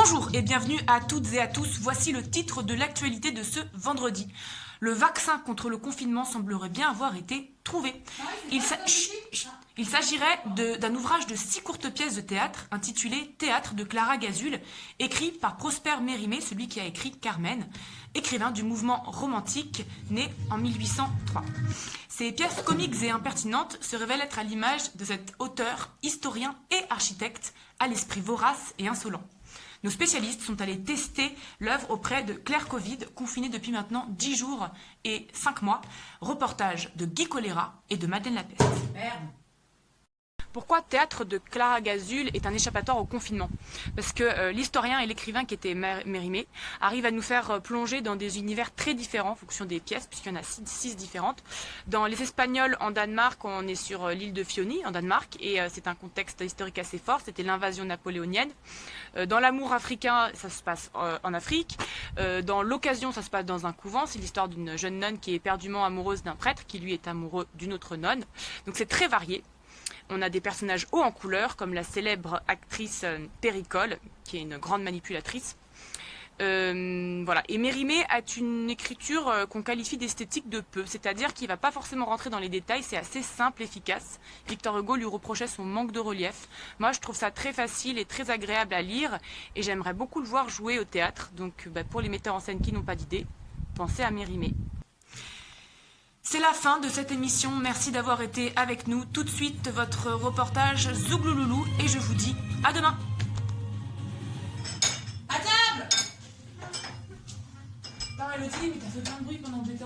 Bonjour et bienvenue à toutes et à tous. Voici le titre de l'actualité de ce vendredi. Le vaccin contre le confinement semblerait bien avoir été trouvé. Il s'agirait d'un ouvrage de 6 courtes pièces de théâtre intitulé Théâtre de Clara Gazul, écrit par Prosper Mérimée, celui qui a écrit Carmen, écrivain du mouvement romantique né en 1803. Ces pièces comiques et impertinentes se révèlent être à l'image de cet auteur, historien et architecte à l'esprit vorace et insolent. Nos spécialistes sont allés tester l'œuvre auprès de Claire Covid, confinée depuis maintenant 10 jours et 5 mois. Reportage de Guy Colera et de Madeleine Lapeste. Merde. Pourquoi Théâtre de Clara Gazul est un échappatoire au confinement? Parce que l'historien et l'écrivain qui était Mérimée arrive à nous faire plonger dans des univers très différents en fonction des pièces, puisqu'il y en a 6 différentes. Dans Les Espagnols en Danemark, on est sur l'île de Fioni en Danemark, et c'est un contexte historique assez fort, c'était l'invasion napoléonienne. Dans L'amour africain, ça se passe en Afrique. Dans L'occasion, ça se passe dans un couvent, c'est l'histoire d'une jeune nonne qui est éperdument amoureuse d'un prêtre, qui lui est amoureux d'une autre nonne. Donc c'est très varié. On a des personnages hauts en couleur, comme la célèbre actrice Péricole, qui est une grande manipulatrice. Voilà. Et Mérimée a une écriture qu'on qualifie d'esthétique de peu, c'est-à-dire qu'il ne va pas forcément rentrer dans les détails, c'est assez simple, efficace. Victor Hugo lui reprochait son manque de relief. Moi, je trouve ça très facile et très agréable à lire, et j'aimerais beaucoup le voir jouer au théâtre. Donc, pour les metteurs en scène qui n'ont pas d'idée, pensez à Mérimée. C'est la fin de cette émission, merci d'avoir été avec nous. Tout de suite, votre reportage Zouglouloulou, et je vous dis à demain. À table! Putain, Elodie, mais t'as fait plein de bruit pendant des temps.